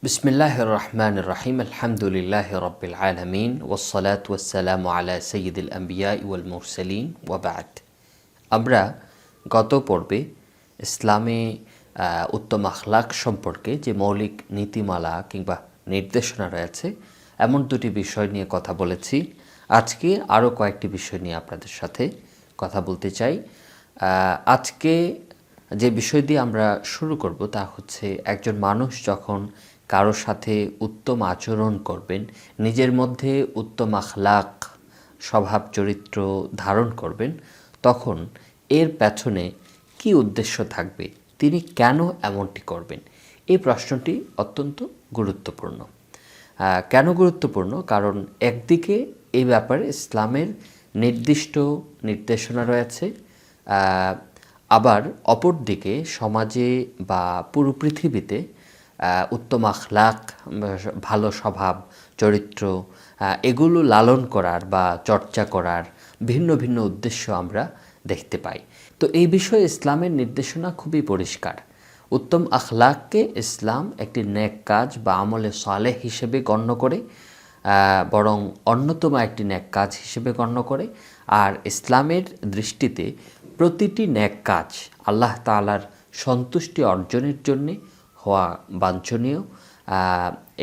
বিসমিল্লাহির রহমানির রহিম আলহামদুলিল্লাহি রাব্বিল আলামিন ওয়াসসালাতু ওয়াসসালামু আলা সাইয়্যিদিল আম্বিয়া ওয়াল মুরসালিন ওয়া বা'দ। আমরা গত পর্বে ইসলামে উত্তম আখলাক সম্পর্কে যে মৌলিক নীতিমালা কিংবা নির্দেশনা রয়েছে এমন দুটি বিষয় নিয়ে কথা বলেছি। আজকে আরও কয়েকটি বিষয় নিয়ে আপনাদের সাথে কথা বলতে চাই। আজকে যে বিষয় দিয়ে আমরা শুরু করব তা হচ্ছে একজন মানুষ যখন কারোর সাথে উত্তম আচরণ করবেন, নিজের মধ্যে উত্তম আখলাক স্বভাব চরিত্র ধারণ করবেন, তখন এর পেছনে কি উদ্দেশ্য থাকবে, তিনি কেন এমনটি করবেন, এই প্রশ্নটি অত্যন্ত গুরুত্বপূর্ণ। কেন গুরুত্বপূর্ণ? কারণ একদিকে এই ব্যাপারে ইসলামের নির্দিষ্ট নির্দেশনা রয়েছে, আবার অপরদিকে সমাজে বা পুরো পৃথিবীতে উত্তম আখলাক, ভালো স্বভাব চরিত্র এগুলো লালন করার বা চর্চা করার ভিন্ন ভিন্ন উদ্দেশ্য আমরা দেখতে পাই। তো এই বিষয়ে ইসলামের নির্দেশনা খুবই পরিষ্কার। উত্তম আখলাককে ইসলাম একটি নেক কাজ বা আমলে সালেহ হিসেবে গণ্য করে, বরং অন্যতম একটি নেক কাজ হিসেবে গণ্য করে। আর ইসলামের দৃষ্টিতে প্রতিটি নেক কাজ আল্লাহ তাআলার সন্তুষ্টি অর্জনের জন্যে হওয়া বাঞ্ছনীয়।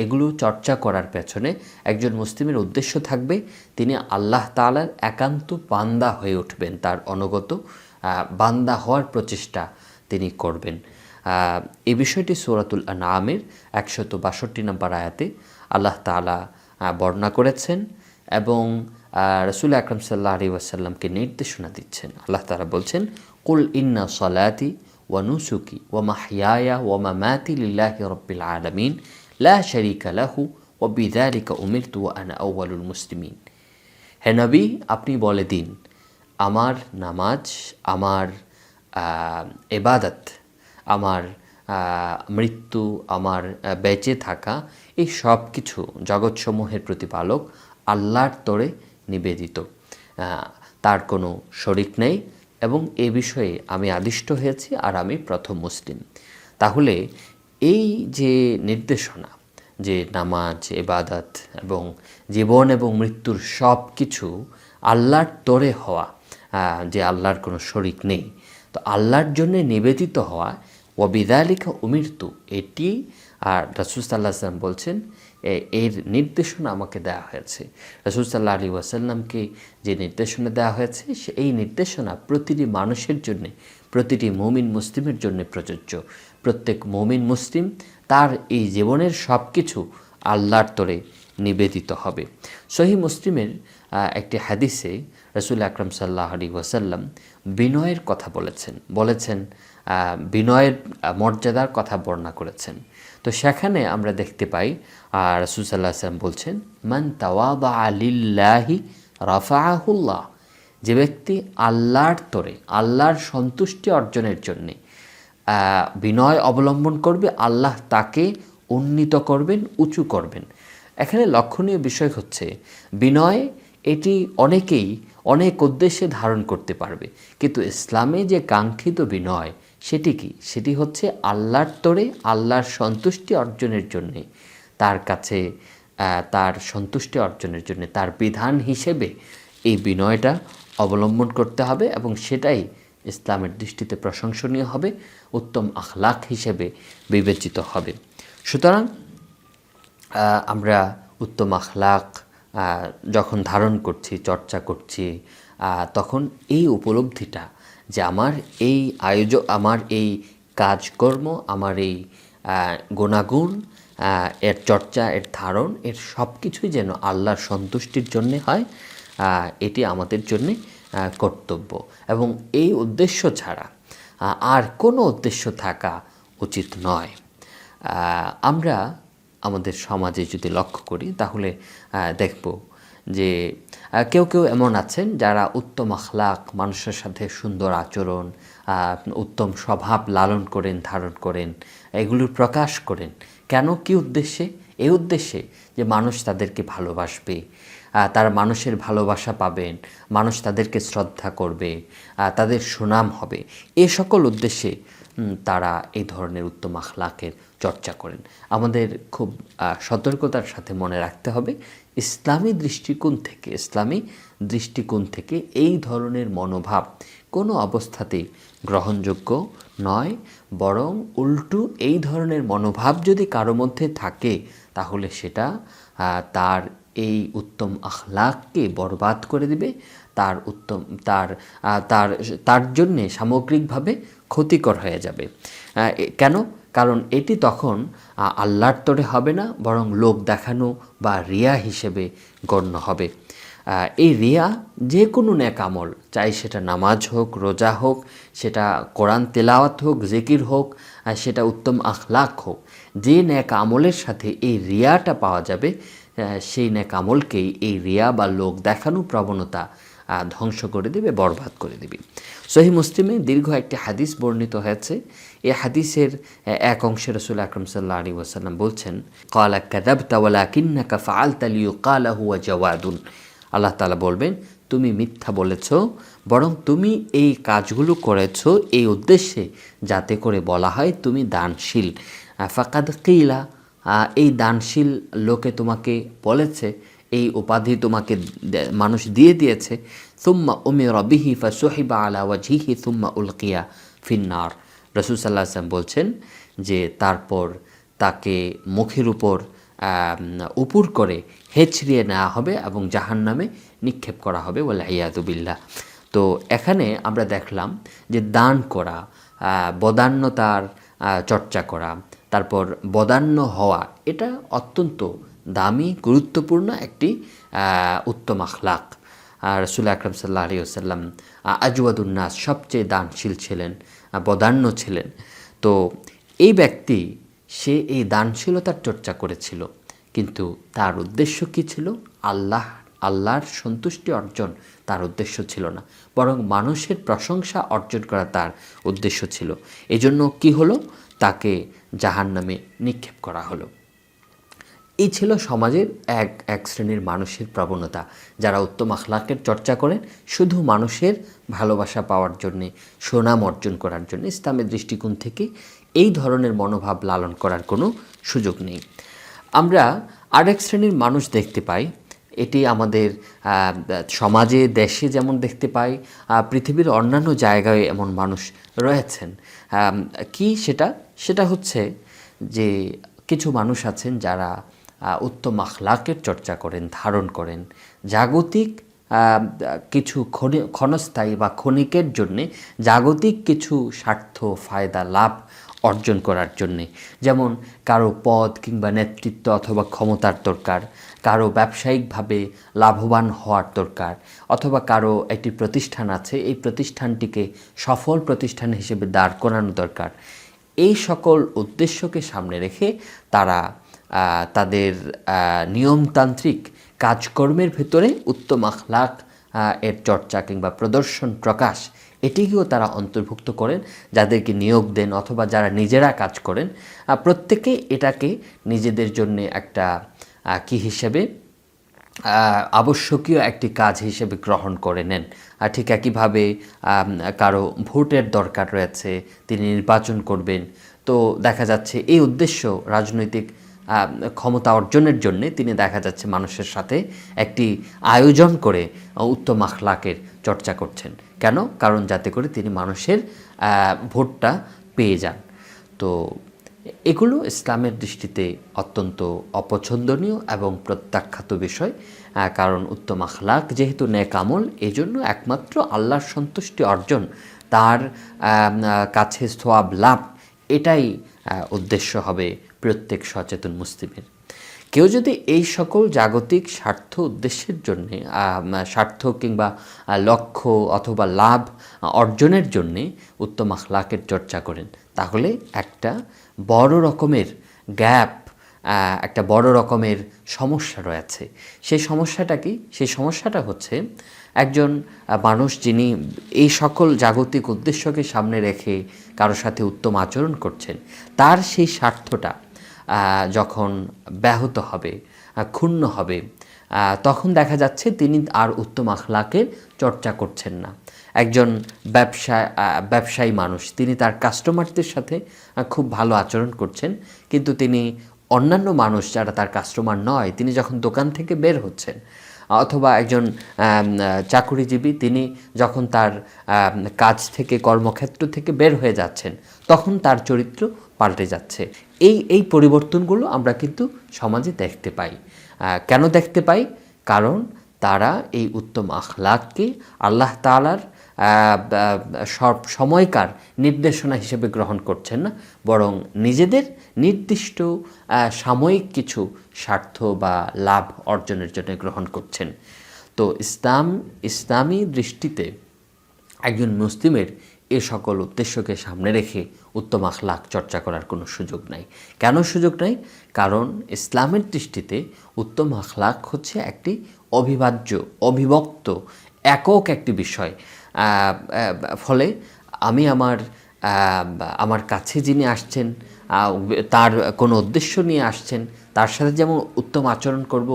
এগুলো চর্চা করার পেছনে একজন মুসলিমের উদ্দেশ্য থাকবে তিনি আল্লাহ তাআলার একান্ত বান্দা হয়ে উঠবেন, তার অনুগত বান্দা হওয়ার প্রচেষ্টা তিনি করবেন। এই বিষয়টি সূরাতুল আনআমের 162 নম্বর আয়াতে আল্লাহ তাআলা বর্ণনা করেছেন এবং রাসূল আকরাম সাল্লাল্লাহু আলাইহি ওয়াসাল্লামকে নির্দেশনা দিচ্ছেন। আল্লাহ তাআলা বলছেন, কুল ইন্না সলাতি ওয়া নুসুকি ওয়া মাহইয়ায়া ওয়া মামাতি লিল্লাহি রাব্বিল আলামিন লা শারীকা লাহু ওয়া বিযালিকা উমিরতু ওয়া আনা আউয়ালুল মুসলিমিন। হে নবী, আপনি বলে দিন, আমার নামাজ, আমার ইবাদত, আমার মৃত্যু, আমার বেঁচে থাকা, এই সব কিছু জগৎসমূহের প্রতিপালক আল্লাহর তরে নিবেদিত, তার কোনো শরিক নেই এবং এ বিষয়ে আমি আদিষ্ট হয়েছি আর আমি প্রথম মুসলিম। তাহলে এই যে নির্দেশনা যে নামাজ, ইবাদত এবং জীবন এবং মৃত্যুর সব কিছু আল্লাহর তরে হওয়া, যে আল্লাহর কোনো শরিক নেই, তো আল্লাহর জন্য নিবেদিত হওয়া, ওয়াবিদালিকা উমিরতু, এটি আর রাসূল সাল্লাল্লাহু আলাইহি ওয়াসাল্লাম বলছেন এর নির্দেশনা আমাকে দেওয়া হয়েছে। রাসূল সাল্লাল্লাহু আলাইহি ওয়াসাল্লামকে যে নির্দেশনা দেওয়া হয়েছে এই নির্দেশনা প্রতিটি মানুষের জন্য, প্রতিটি মুমিন মুসলিমের জন্য প্রযোজ্য। প্রত্যেক মুমিন মুসলিম তার এই জীবনের সব কিছু আল্লাহর তরে নিবেদিত হবে। সহিহ মুসলিমের একটি হাদিসে রাসূল আকরাম সাল্লাল্লাহু আলাইহি ওয়াসাল্লাম বিনয়ের কথা বলেছেন বিনয়ের মর্যাদার কথা বর্ণনা করেছেন। তো সেখানে আমরা দেখতে পাই রাসূল সাল্লাল্লাহু আলাইহি ওয়াসাল্লাম বলছেন, মান তাওয়াদা লিল্লাহি রাফাআহুল্লাহ, যে ব্যক্তি আল্লাহর তরে, আল্লাহর সন্তুষ্টি অর্জনের জন্যে বিনয় অবলম্বন করবে, আল্লাহ তাকে উন্নীত করবেন, উঁচু করবেন। এখানে লক্ষণীয় বিষয় হচ্ছে বিনয়, এটি অনেকেই অনেক উদ্দেশ্যে ধারণ করতে পারবে, কিন্তু ইসলামে যে কাঙ্ক্ষিত বিনয় সেটি কি? সেটি হচ্ছে আল্লাহর তরে আল্লাহর সন্তুষ্টি অর্জনের জন্যে, তার কাছে তার সন্তুষ্টি অর্জনের জন্য তার বিধান হিসেবে এই বিনয়টা অবলম্বন করতে হবে এবং সেটাই ইসলামের দৃষ্টিতে প্রশংসনীয় হবে, উত্তম আখলাক হিসেবে বিবেচিত হবে। সুতরাং আমরা উত্তম আখলাক যখন ধারণ করছি, চর্চা করছি, তখন এই উপলব্ধিটা যে আমার এই আমার এই কাজকর্ম, আমার এই গুণাগুণ, এর চর্চা, এর ধারণ, এর সব কিছুই যেন আল্লাহর সন্তুষ্টির জন্যে হয়, এটি আমাদের জন্যে কর্তব্য এবং এই উদ্দেশ্য ছাড়া আর কোনো উদ্দেশ্য থাকা উচিত নয়। আমরা আমাদের সমাজে যদি লক্ষ্য করি তাহলে দেখব যে কেউ কেউ এমন আছেন যারা উত্তম আখলাক, মানুষের সাথে সুন্দর আচরণ, উত্তম স্বভাব লালন করেন, ধারণ করেন, এগুলোর প্রকাশ করেন। কেন, কী উদ্দেশ্যে? এই উদ্দেশ্যে যে মানুষ তাদেরকে ভালোবাসবে, তারা মানুষের ভালোবাসা পাবেন, মানুষ তাদেরকে শ্রদ্ধা করবে, তাদের সুনাম হবে, এ সকল উদ্দেশ্যে তারা এই ধরনের উত্তম আখলাকের চর্চা করেন। আমাদের খুব সতর্কতার সাথে মনে রাখতে হবে, ইসলামী দৃষ্টিকোণ থেকে এই ধরনের মনোভাব কোনো অবস্থাতেই গ্রহণযোগ্য নয়, বরং উল্টো এই ধরনের মনোভাব যদি কারো মধ্যে থাকে তাহলে সেটা তার এই উত্তম আখলাককে বরবাদ করে দিবে, তার জন্যে সামগ্রিকভাবে ক্ষতিকর হয়ে যাবে। কেন? কারণ এটি তখন আল্লাহর তরে হবে না, বরং লোক দেখানো বা রিয়া হিসেবে গণ্য হবে। এই রিয়া যে কোনো নেক আমল, চাই সেটা নামাজ হোক, রোজা হোক, সেটা কোরআন তেলাওয়াত হোক, জিকির হোক, সেটা উত্তম আখলাক হোক, যে নেক আমলের সাথে এই রিয়াটা পাওয়া যাবে সেই নেক আমলকেই এই রিয়া বা লোক দেখানো প্রবণতা ধ্বংস করে দেবে, বরবাদ করে দেবে। সহিহ মুসলিমে দীর্ঘ একটি হাদিস বর্ণিত হয়েছে। এই হাদিসের এক অংশে রাসূল আকরাম সাল্লাল্লাহু আলাইহি ওয়াসাল্লাম বলছেন, ক্বালা কাযাবতা ওয়ালাকিন্নাকা ফাআলতা লিয়ুকালা হুয়া জাওয়াদুন। আল্লাহ তাআলা বলবেন, তুমি মিথ্যা বলেছ, বরং তুমি এই কাজগুলো করেছ এই উদ্দেশ্যে যাতে করে বলা হয় তুমি দানশীল। ফাকাদ কিলা, এই দানশীল লোকে তোমাকে বলেছে, এই উপাধি তোমাকে মানুষ দিয়ে দিয়েছে। সুম্মা উমিরা বিহি ফাসুহিবা আলা ওয়াজহিহি সুম্মা উলকিয়া ফিন্নার। রাসূল সাল্লাল্লাহু আলাইহি ওয়াসাল্লাম বলছেন যে তারপর তাকে মুখের উপর উপর করে হেঁচড়িয়ে নেওয়া হবে এবং জাহান্নামে নিক্ষেপ করা হবে, ওয়াল ইয়াযু বিল্লাহ। তো এখানে আমরা দেখলাম যে দান করা, বদান্যতার চর্চা করা, তারপর বদান্য হওয়া, এটা অত্যন্ত দামি গুরুত্বপূর্ণ একটি উত্তম আখলাক। রাসূল আকরাম সাল্লাল্লাহু আলাইহি ওয়াসাল্লাম আজওয়াদুন নাস, সবচেয়ে দানশীল ছিলেন, বদান্য ছিলেন। তো এই ব্যক্তি সে এই দানশীলতার চর্চা করেছিল, কিন্তু তার উদ্দেশ্য কী ছিল? আল্লাহর সন্তুষ্টি অর্জন তার উদ্দেশ্য ছিল না, বরং মানুষের প্রশংসা অর্জন করা তার উদ্দেশ্য ছিল। এজন্য কি হলো? তাকে জাহান্নামে নিক্ষেপ করা হলো। এই ছিল সমাজের এক শ্রেণীর মানুষের প্রবণতা, যারা উত্তম আখলাকের চর্চা করেন শুধু মানুষের ভালোবাসা পাওয়ার জন্যে, সুনাম অর্জন করার জন্য। ইসলামের দৃষ্টিকোণ থেকে এই ধরনের মনোভাব লালন করার কোনো সুযোগ নেই। আমরা আরেক শ্রেণীর মানুষ দেখতে পাই, এটি আমাদের সমাজে, দেশে যেমন দেখতে পাই, পৃথিবীর অন্যান্য জায়গায় এমন মানুষ রয়েছেন। কি সেটা হচ্ছে যে কিছু মানুষ আছেন যারা উত্তম আখলাকের চর্চা করেন, ধারণ করেন, জাগতিক কিছু ক্ষণস্থায়ী বা ক্ষণিকের জন্যে, জাগতিক কিছু স্বার্থ, ফায়দা, লাভ অর্জন করার জন্যে। যেমন কারো পদ কিংবা নেতৃত্ব অথবা ক্ষমতার দরকার, কারো ব্যবসায়িকভাবে লাভবান হওয়ার দরকার, অথবা কারো একটি প্রতিষ্ঠান আছে, এই প্রতিষ্ঠানটিকে সফল প্রতিষ্ঠান হিসেবে দাঁড় করানো দরকার। এই সকল উদ্দেশ্যকে সামনে রেখে তারা তাদের নিয়মতান্ত্রিক কাজকর্মের ভেতরে উত্তম আখলাক এর চর্চা কিংবা প্রদর্শন, প্রকাশ, এটিকেও তারা অন্তর্ভুক্ত করেন। যাদেরকে নিয়োগ দেন অথবা যারা নিজেরা কাজ করেন, প্রত্যেকে এটাকে নিজেদের জন্য একটা কি হিসেবে আবশ্যকীয় একটি কাজ হিসেবে গ্রহণ করে নেন। আর ঠিক একইভাবে কারো ভোটের দরকার রয়েছে, তিনি নির্বাচন করবেন, তো দেখা যাচ্ছে এই উদ্দেশ্য রাজনৈতিক ক্ষমতা অর্জনের জন্যে তিনি দেখা যাচ্ছে মানুষের সাথে একটি আয়োজন করে উত্তম আখলাকের চর্চা করছেন। কেন? কারণ যাতে করে তিনি মানুষের ভোটটা পেয়ে যান। তো এগুলো ইসলামের দৃষ্টিতে অত্যন্ত অপছন্দনীয় এবং প্রত্যাখ্যাত বিষয়। কারণ উত্তম আখলাক যেহেতু নেক আমল, এজন্য একমাত্র আল্লাহর সন্তুষ্টি অর্জন, তার কাছে সওয়াব লাভ, এটাই উদ্দেশ্য হবে প্রত্যেক সচেতন মুসলিমের। কেউ যদি এই সকল জাগতিক স্বার্থ উদ্দেশ্যের জন্যে, স্বার্থ কিংবা লক্ষ্য অথবা লাভ অর্জনের জন্যে উত্তম আখলাকের চর্চা করেন, তাহলে একটা বড় রকমের গ্যাপ, একটা বড় রকমের সমস্যা রয়েছে। সেই সমস্যাটা কি? সেই সমস্যাটা হচ্ছে একজন মানুষ যিনি এই সকল জাগতিক উদ্দেশ্যকে সামনে রেখে কারোর সাথে উত্তম আচরণ করছেন, তার সেই স্বার্থটা যখন ব্যাহত হবে, ক্ষুণ্ণ হবে, তখন দেখা যাচ্ছে তিনি আর উত্তম আখলাকের চর্চা করছেন না। একজন ব্যবসায়ী মানুষ, তিনি তার কাস্টমারদের সাথে খুব ভালো আচরণ করছেন, কিন্তু তিনি অন্যান্য মানুষ যারা তার কাস্টমার নয়, তিনি যখন দোকান থেকে বের হচ্ছেন, অথবা একজন চাকুরিজীবী, তিনি যখন তার কাজ থেকে, কর্মক্ষেত্র থেকে বের হয়ে যাচ্ছেন, তখন তার চরিত্র পাল্টে যাচ্ছে। এই পরিবর্তনগুলো আমরা কিন্তু সমাজে দেখতে পাই। কেন দেখতে পাই? কারণ তারা এই উত্তম আখলাককে আল্লাহ তাআলার সব সময়কার নির্দেশনা হিসেবে গ্রহণ করছেন না, বরং নিজেদের নির্দিষ্ট সাময়িক কিছু স্বার্থ বা লাভ অর্জনের জন্য গ্রহণ করছেন। তো ইসলামী দৃষ্টিতে একজন মুসলিমের এ সকল উদ্দেশ্যকে সামনে রেখে উত্তম আখলাক চর্চা করার কোনো সুযোগ নাই। কেন সুযোগ নাই? কারণ ইসলামের দৃষ্টিতে উত্তম আখলাক হচ্ছে একটি অবিভাজ্য, অবিভক্ত, একক একটি বিষয়। ফলে আমি আমার কাছে যিনি আসছেন, তার কোনো উদ্দেশ্য নিয়ে আসছেন, তার সাথে যেমন উত্তম আচরণ করব,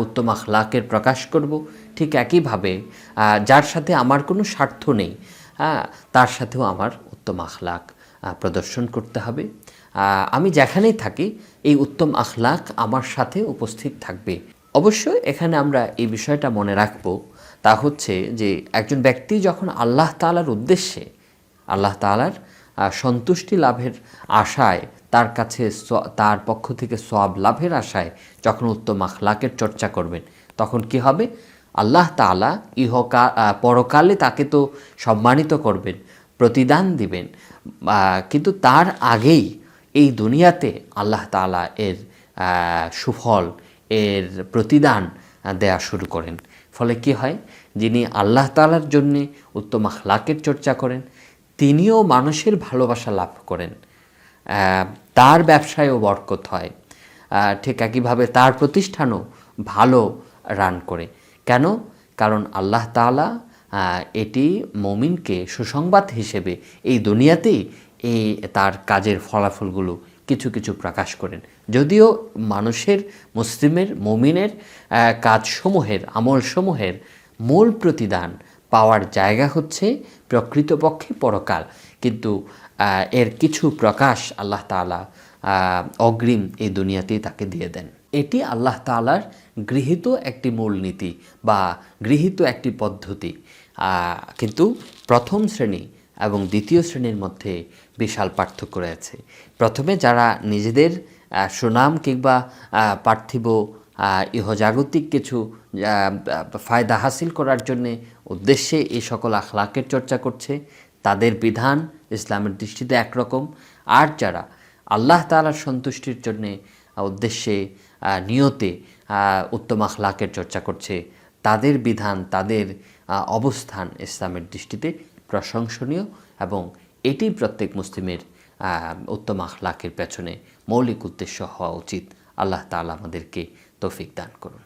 উত্তম আখলাকের প্রকাশ করব, ঠিক একইভাবে যার সাথে আমার কোনো স্বার্থ নেই, তার সাথেও আমার উত্তম আখলাক প্রদর্শন করতে হবে। আমি যেখানেই থাকি এই উত্তম আখলাক আমার সাথে উপস্থিত থাকবে। অবশ্যই এখানে আমরা এই বিষয়টা মনে রাখব, তা হচ্ছে যে একজন ব্যক্তি যখন আল্লাহ তাআলার উদ্দেশ্যে, আল্লাহ তাআলার সন্তুষ্টি লাভের আশায়, তার কাছে তার পক্ষ থেকে সওয়াব লাভের আশায় যখন উত্তম আখলাকের চর্চা করবেন, তখন কি হবে? আল্লাহ তাআলা পরকালে তাকে তো সম্মানিত করবেন, প্রতিদান দিবেন, কিন্তু তার আগেই এই দুনিয়াতে আল্লাহ তাআলা এর সুফল, এর প্রতিদান দেয়া শুরু করেন। ফলে কি হয়? যিনি আল্লাহ তাআলার জন্যে উত্তম আখলাকের চর্চা করেন, তিনিও মানুষের ভালোবাসা লাভ করেন, তার ব্যবসায়ও বরকত হয়, ঠিক একইভাবে তার প্রতিষ্ঠানও ভালো রান করে। কেন? কারণ আল্লাহ তাআলা এটি মুমিনকে সুসংবাদ হিসেবে এই দুনিয়াতেই তার কাজের ফলাফলগুলো কিছু কিছু প্রকাশ করেন। যদিও মানুষের, মুসলিমের, মুমিনের কাজসমূহের, আমলসমূহের মূল প্রতিদান পাওয়ার জায়গা হচ্ছে প্রকৃতপক্ষে পরকাল, কিন্তু এর কিছু প্রকাশ আল্লাহ তাআলা অগ্রিম এই দুনিয়াতেই তাকে দিয়ে দেন। এটি আল্লাহ তাআলার গৃহীত একটি মূলনীতি বা গৃহীত একটি পদ্ধতি। কিন্তু প্রথম শ্রেণী এবং দ্বিতীয় শ্রেণীর মধ্যে বিশাল পার্থক্য রয়েছে। প্রথমে যারা নিজেদের সুনাম কিংবা পার্থিব ইহজাগতিক কিছু ফায়দা হাসিল করার জন্যে উদ্দেশ্যে এই সকল আখলাকের চর্চা করছে, তাদের বিধান ইসলামের দৃষ্টিতে একরকম। আর যারা আল্লাহ তাআলার সন্তুষ্টির জন্যে উদ্দেশ্যে নিয়তে উত্তম আখলাকের চর্চা করছে, তাদের বিধান, তাদের অবস্থান ইসলামের দৃষ্টিতে প্রশংসনীয়, এবং এটি প্রত্যেক মুসলিমের উত্তম আখলাকের পেছনে মৌলিক উদ্দেশ্য হওয়া উচিত। আল্লাহ তাআলা আমাদেরকে তৌফিক দান করুন।